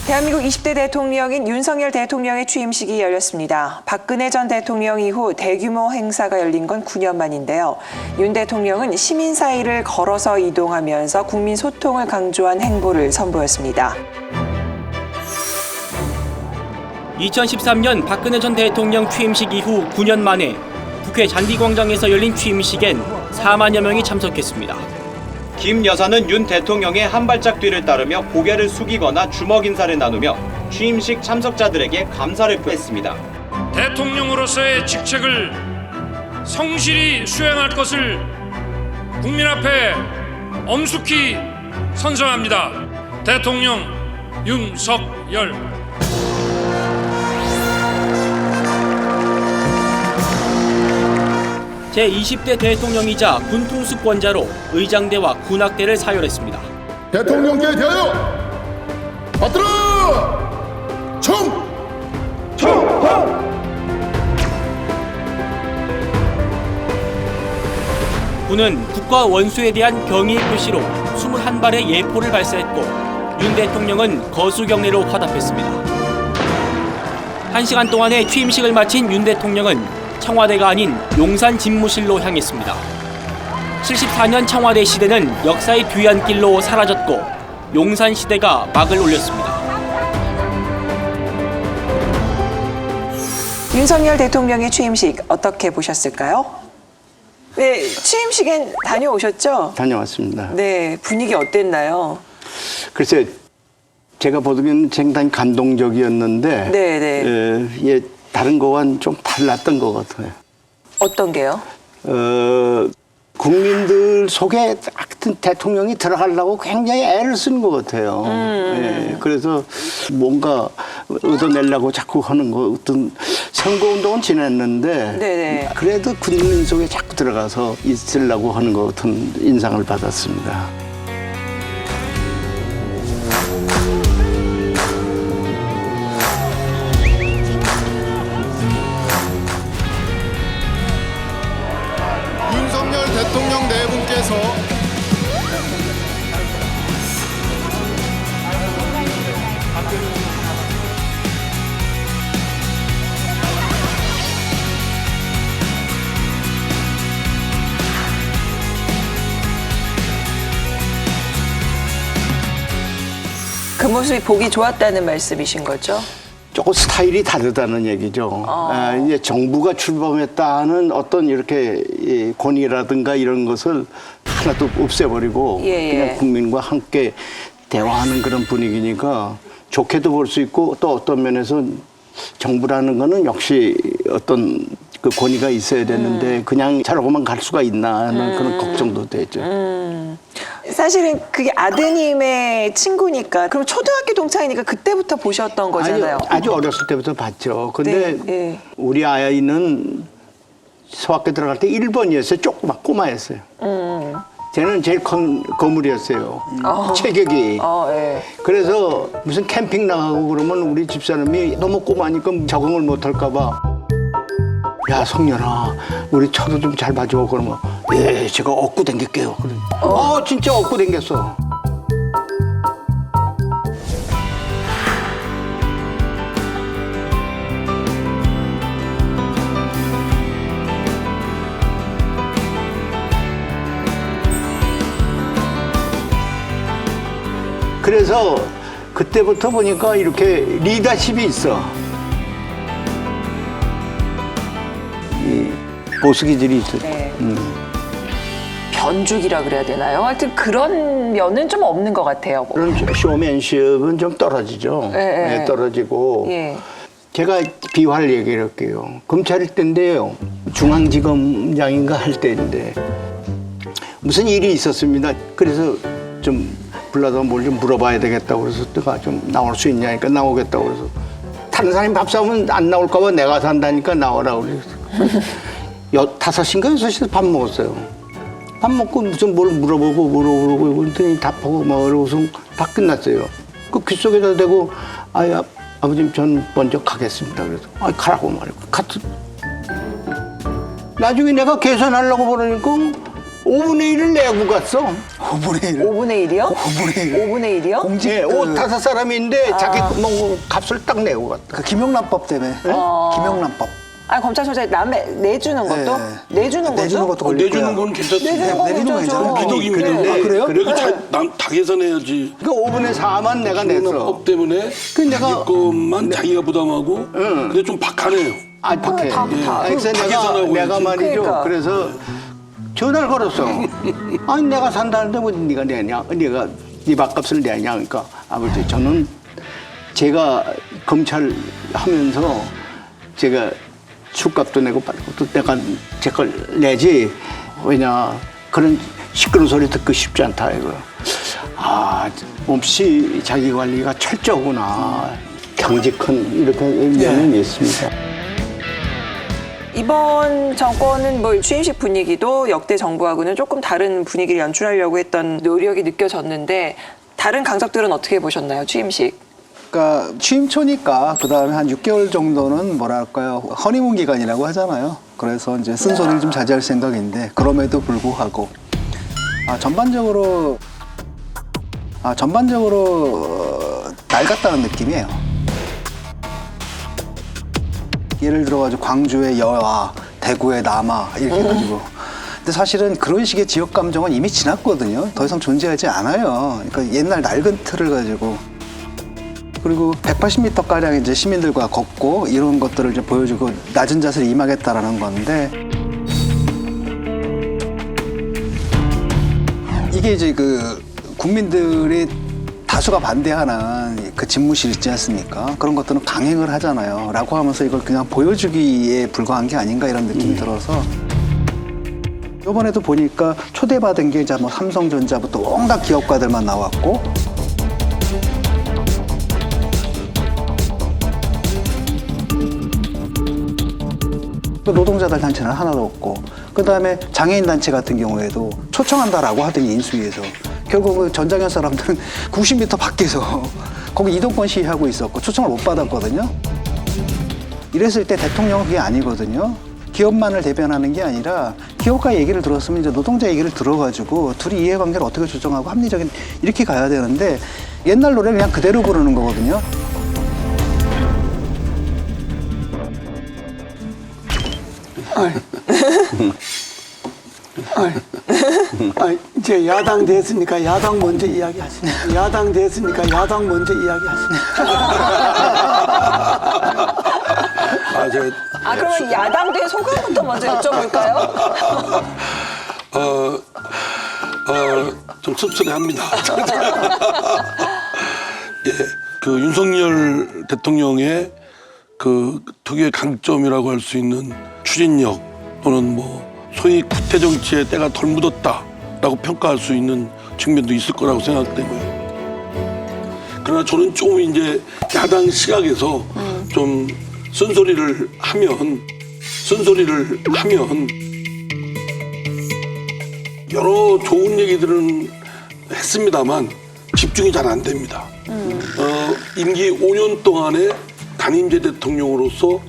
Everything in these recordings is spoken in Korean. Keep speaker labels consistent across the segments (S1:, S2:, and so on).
S1: 대한민국 20대 대통령인 윤석열 대통령의 취임식이 열렸습니다. 박근혜 전 대통령 이후 대규모 행사가 열린 건 9년 만인데요. 윤 대통령은 시민 사이를 걸어서 이동하면서 국민 소통을 강조한 행보를 선보였습니다.
S2: 2013년 박근혜 전 대통령 취임식 이후 9년 만에 국회 잔디광장에서 열린 취임식엔 4만여 명이 참석했습니다.
S3: 김 여사는 윤 대통령의 한 발짝 뒤를 따르며 고개를 숙이거나 주먹 인사를 나누며 취임식 참석자들에게 감사를 표했습니다.
S4: 대통령으로서의 직책을 성실히 수행할 것을 국민 앞에 엄숙히 선서합니다. 대통령 윤석열.
S2: 제20대 대통령이자 군통수권자로 의장대와 군악대를 사열했습니다.
S5: 대통령께 대하여 받들어!
S2: 군은 국가 원수에 대한 경의 표시로 21발의 예포를 발사했고 윤 대통령은 거수경례로 화답했습니다. 1시간 동안의 취임식을 마친 윤 대통령은 청와대가 아닌 용산 집무실로 향했습니다. 74년 청와대 시대는 역사의 뒤안길로 사라졌고 용산 시대가 막을 올렸습니다.
S1: 윤석열 대통령의 취임식 어떻게 보셨을까요? 네, 취임식엔 다녀오셨죠?
S6: 다녀왔습니다.
S1: 네, 분위기 어땠나요?
S6: 글쎄, 제가 보기에는 상당히 감동적이었는데,
S1: 네.
S6: 예, 다른 거와는 좀 달랐던 것 같아요.
S1: 어떤 게요?
S6: 국민들 속에 하여튼 대통령이 들어가려고 굉장히 애를 쓰는 것 같아요. 예, 그래서 뭔가 얻어내려고 자꾸 하는 거, 어떤 선거운동은 지냈는데,
S1: 네네.
S6: 그래도 국민 속에 자꾸 들어가서 있으려고 하는 것 같은 인상을 받았습니다.
S5: 윤석열 대통령 네 분께서
S1: 그 모습이 보기 좋았다는 말씀이신 거죠?
S6: 조금 스타일이 다르다는 얘기죠. 이제 정부가 출범했다는 어떤 이렇게 권위라든가 이런 것을 하나도 없애버리고
S1: 예.
S6: 그냥 국민과 함께 대화하는 그런 분위기니까 좋게도 볼 수 있고 또 어떤 면에서 정부라는 거는 역시 어떤 그 권위가 있어야 되는데 그냥 저러고만 갈 수가 있나 하는 그런 걱정도 되죠.
S1: 사실은 그게 아드님의 친구니까 그럼 초등학교 동창이니까 그때부터 보셨던 거잖아요.
S6: 아주 어렸을 때부터 봤죠. 근데
S1: 네.
S6: 우리 아이는 소학교 들어갈 때 1번이었어요. 조그맣 꼬마였어요. 쟤는 제일 큰 거물이었어요. 체격이.
S1: 예.
S6: 그래서 무슨 캠핑 나가고 그러면 우리 집사람이 너무 꼬마니까 적응을 못할까 봐. 야, 성년아, 우리 처도 좀 잘 봐줘. 그러면 예, 제가 업고 댕길게요. 진짜 업고 댕겼어. 그래서 그때부터 보니까 이렇게 리더십이 있어. 이 보수기질이 있어.
S1: 네. 변죽이라 그래야 되나요? 하여튼 그런 면은 좀 없는 것 같아요.
S6: 그런 쇼맨십은 좀 떨어지죠.
S1: 네.
S6: 떨어지고.
S1: 예.
S6: 제가 비화를 얘기를 할게요. 검찰일 때인데요. 중앙지검장인가 할 때인데 무슨 일이 있었습니다. 그래서 좀 불러서 뭘 좀 물어봐야 되겠다고 그래서 내가 좀 나올 수 있냐니까 나오겠다고 그래서 다른 사람이 밥 사오면 안 나올까 봐 내가 산다니까 나오라고 그래서 5시인가 6시에 밥 먹었어요. 밥 먹고 무슨 뭘 물어보고 그랬더니 답하고 뭐 그러고서 다 끝났어요. 그 귀 속에다 대고 아버님 전 먼저 가겠습니다. 그래서 가라고 말이고 나중에 내가 계산하려고 그러니까 5분의 1을 내고 갔어.
S7: 5분의 1.
S1: 5분의 1이요?
S7: 5분의 1.
S1: 5분의 1이요?
S7: 공직
S6: 예, 옷 5사람인데 자기 뭐 값을 딱 내고 갔다.
S7: 그 김영란법 때문에. 김영란법.
S1: 아, 검찰총장이 남의 내주는 것도? 내주는 것도?
S7: 내주는 것도 걸릴
S8: 내주는
S7: 거야.
S8: 건 괜찮습니다.
S1: 내주는 건
S7: 내리는 거
S1: 괜찮죠.
S7: 괜찮아요.
S8: 기독입니다.
S6: 그래.
S7: 아, 그래요?
S8: 여기 다 계산해야지.
S6: 그 5분의 4만 내가 냈어.
S8: 법 때문에
S6: 그 내가-
S8: 자기 것만 자기가 부담하고 근데 좀 박하네요.
S6: 아, 박해.
S1: 다-
S6: 그래서
S8: 다
S6: 내가
S8: 계산하고
S6: 말이죠.
S1: 그러니까.
S6: 그래서 전화를 걸었어. 아니 내가 산다는데 뭐 네가 내냐? 네가 네 밥값을 내냐? 그러니까 아버지 저는 제가 검찰 하면서 제가 술값도 내고 또 내가 제 걸 내지 왜냐 그런 시끄러운 소리 듣고 싶지 않다 이거. 아 몹시 자기 관리가 철저구나. 경직한 이렇게 면은 있습니다.
S1: 이번 정권은 뭐 취임식 분위기도 역대 정부하고는 조금 다른 분위기를 연출하려고 했던 노력이 느껴졌는데 다른 강석들은 어떻게 보셨나요? 취임식?
S7: 그러니까 취임 초니까 그다음에 한 6개월 정도는 뭐랄까요 허니문 기간이라고 하잖아요. 그래서 이제 쓴소리를 좀 자제할 생각인데 그럼에도 불구하고 전반적으로 낡았다는 느낌이에요. 예를 들어가지고 광주의 여와, 대구의 남아 이렇게 해가지고. 근데 사실은 그런 식의 지역 감정은 이미 지났거든요. 더 이상 존재하지 않아요. 그러니까 옛날 낡은 틀을 가지고. 그리고 180m 가량 이제 시민들과 걷고 이런 것들을 이제 보여주고 낮은 자세를 임하겠다라는 건데 이게 이제 그 국민들이 다수가 반대하는 그 집무실 있지 않습니까? 그런 것들은 강행을 하잖아요. 라고 하면서 이걸 그냥 보여주기에 불과한 게 아닌가 이런 느낌이 들어서 이번에도 보니까 초대받은 게 이제 뭐 삼성전자부터 온갖 기업가들만 나왔고 노동자들 단체는 하나도 없고 그다음에 장애인 단체 같은 경우에도 초청한다라고 하더니 인수위에서 결국 전장현 사람들은 90m 밖에서 거기 이동권 시위하고 있었고 초청을 못 받았거든요. 이랬을 때 대통령은 그게 아니거든요. 기업만을 대변하는 게 아니라 기업가 얘기를 들었으면 이제 노동자 얘기를 들어가지고 둘이 이해관계를 어떻게 조정하고 합리적인 이렇게 가야 되는데 옛날 노래를 그냥 그대로 부르는 거거든요.
S9: 이제 야당 됐으니까 야당 먼저 이야기하시네. 야당 됐으니까 야당 먼저 이야기하시네.
S1: 그러면 야당대 소감부터 먼저 여쭤볼까요?
S8: 좀 씁쓸해합니다. 예, 그 윤석열 대통령의 그 특유의 강점이라고 할 수 있는 추진력 또는 뭐 소위 구태 정치에 때가 덜 묻었다라고 평가할 수 있는 측면도 있을 거라고 생각되고요. 그러나 저는 좀 이제 야당 시각에서 좀 쓴소리를 하면 여러 좋은 얘기들은 했습니다만 집중이 잘 안 됩니다. 임기 5년 동안에 단임제 대통령으로서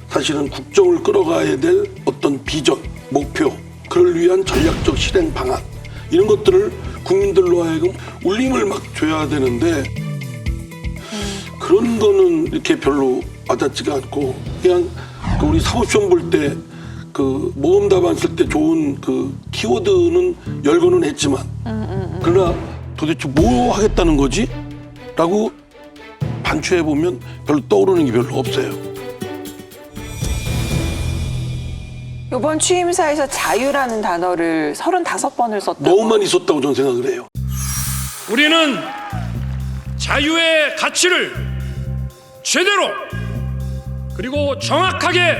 S8: 사실은 국정을 끌어가야 될 어떤 비전, 목표, 그를 위한 전략적 실행 방안 이런 것들을 국민들로 하여금 울림을 막 줘야 되는데 그런 거는 이렇게 별로 와닿지가 않고 그냥 그 우리 사법시험 볼 때 그 모험 답안 쓸 때 좋은 그 키워드는 열거는 했지만 그러나 도대체 뭐 하겠다는 거지? 라고 반추해 보면 별로 떠오르는 게 별로 없어요.
S1: 이번 취임사에서 자유라는 단어를 35번을 썼다고.
S8: 너무 많이 썼다고 저는 생각을 해요.
S4: 우리는 자유의 가치를 제대로 그리고 정확하게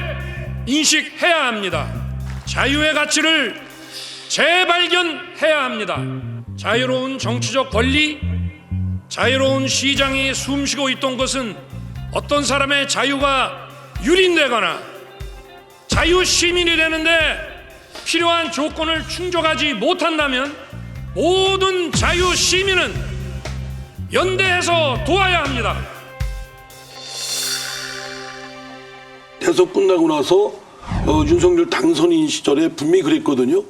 S4: 인식해야 합니다. 자유의 가치를 재발견해야 합니다. 자유로운 정치적 권리, 자유로운 시장이 숨쉬고 있던 것은 어떤 사람의 자유가 유린되거나 자유 시민이 되는데 필요한 조건을 충족하지 못한다면 모든 자유 시민은 연대해서 도와야 합니다.
S8: 대선 끝나고 나서 윤석열 당선인 시절에 분명히 그랬거든요.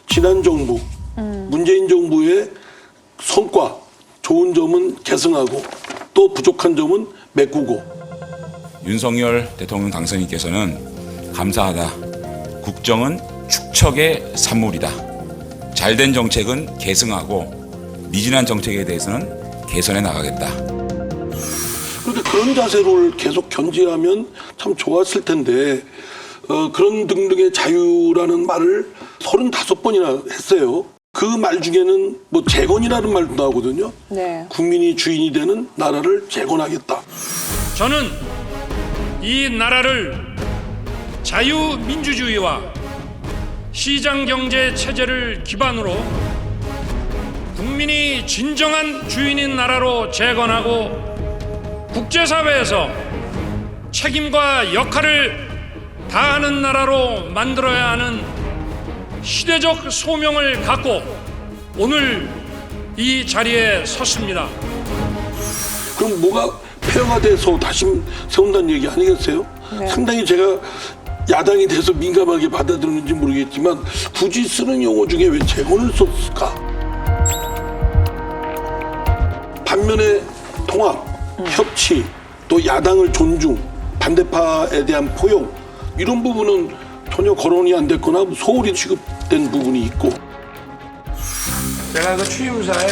S8: 지난 정부, 문재인 정부의 성과, 좋은 점은 계승하고 또 부족한 점은 메꾸고.
S10: 윤석열 대통령 당선인께서는 감사하다. 국정은 축척의 산물이다. 잘된 정책은 계승하고 미진한 정책에 대해서는 개선해 나가겠다.
S8: 그런데 그런 자세를 계속 견지하면 참 좋았을 텐데 그런 등등의 자유라는 말을 35번이나 했어요. 그 말 중에는 뭐 재건이라는 말도 나오거든요.
S1: 네.
S8: 국민이 주인이 되는 나라를 재건하겠다.
S4: 저는 이 나라를 자유민주주의와 시장경제 체제를 기반으로 국민이 진정한 주인인 나라로 재건하고 국제사회에서 책임과 역할을 다하는 나라로 만들어야 하는 시대적 소명을 갖고 오늘 이 자리에 섰습니다.
S8: 그럼 뭐가 폐허가 돼서 다시 세운다는 얘기 아니겠어요?
S1: 네.
S8: 상당히 제가 야당이 돼서 민감하게 받아들였는지 모르겠지만 굳이 쓰는 용어 중에 왜 재건을 썼을까? 반면에 통합, 협치, 또 야당을 존중, 반대파에 대한 포용 이런 부분은 전혀 거론이 안 됐거나 소홀히 취급된 부분이 있고.
S4: 제가 그 취임사에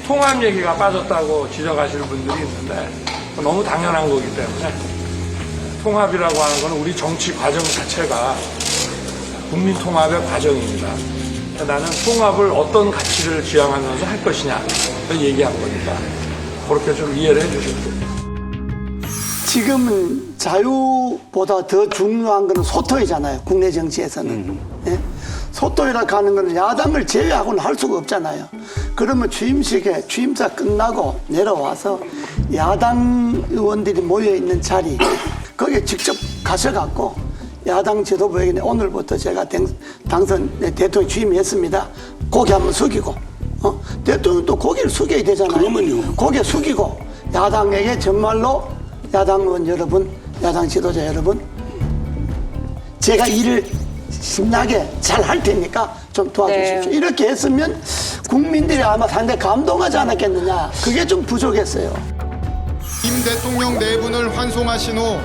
S4: 통합 얘기가 빠졌다고 지적하시는 분들이 있는데 너무 당연한 거기 때문에 통합이라고 하는 것은 우리 정치 과정 자체가 국민 통합의 과정입니다. 나는 통합을 어떤 가치를 지향하면서 할 것이냐 얘기한 거니까 그렇게 좀 이해를 해 주시면 됩니다.
S9: 지금은 자유보다 더 중요한 것은 소토이잖아요. 국내 정치에서는. 예? 소토이라고 하는 것은 야당을 제외하고는 할 수가 없잖아요. 그러면 취임식에 취임사 끝나고 내려와서 야당 의원들이 모여있는 자리 거기에 직접 가셔갖고 야당 지도부에게 오늘부터 제가 당선 대통령 취임했습니다. 고개 한번 숙이고 대통령 또 고개를 숙여야 되잖아요.
S8: 그러면요.
S9: 고개 숙이고 야당에게 정말로 야당 의원 여러분, 야당 지도자 여러분, 제가 일을 신나게 잘 할 테니까 좀 도와주십시오.
S1: 네.
S9: 이렇게 했으면 국민들이 아마 상당히 감동하지 않았겠느냐. 그게 좀 부족했어요.
S5: 임 대통령 내분을 환송하신 후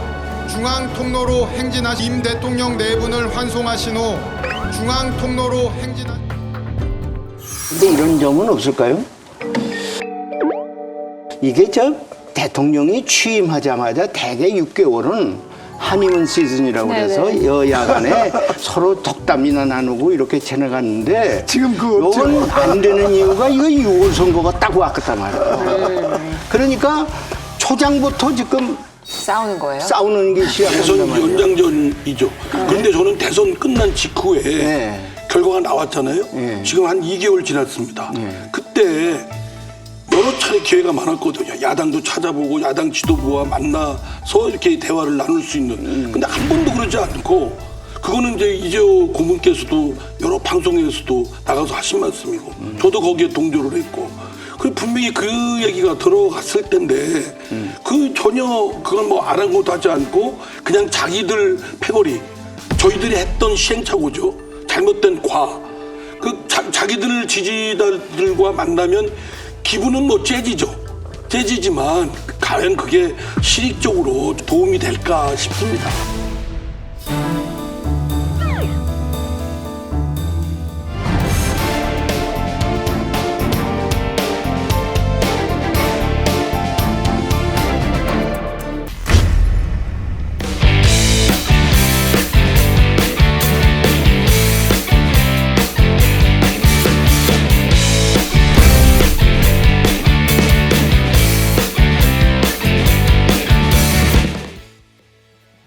S5: 중앙 통로로 행진하신 임 대통령 내분을 환송하신 후 중앙 통로로 행진하신.
S6: 근데 이런 점은 없을까요? 이게 대통령이 취임하자마자 대개 6개월은 하니문 시즌이라고 그래서 여야 간에 서로 덕담이나 나누고 이렇게 지나갔는데
S9: 지금 그거
S6: 이건 안 되는 이유가 이거 6월 선거가 딱 왔단 말이에요. 그러니까 초장부터 지금
S1: 싸우는 거예요?
S6: 싸우는 게
S8: 대선
S6: 시작된단 말이에요.
S8: 연장전이죠. 그런데 저는 대선 끝난 직후에
S6: 네.
S8: 결과가 나왔잖아요.
S6: 네.
S8: 지금 한 2개월 지났습니다.
S6: 네.
S8: 그때 여러 차례 기회가 많았거든요. 야당도 찾아보고 야당 지도부와 만나서 이렇게 대화를 나눌 수 있는. 근데 한 번도 그러지 않고 그거는 이제 이재호 고문께서도 여러 방송에서도 나가서 하신 말씀이고 저도 거기에 동조를 했고 그 분명히 그 얘기가 들어갔을 텐데 그 전혀 그건 뭐 아랑곳하지 않고 그냥 자기들 패거리 저희들이 했던 시행착오죠. 잘못된 과. 자기들 지지자들과 만나면 기분은 뭐 재지지만 과연 그게 실익적으로 도움이 될까 싶습니다.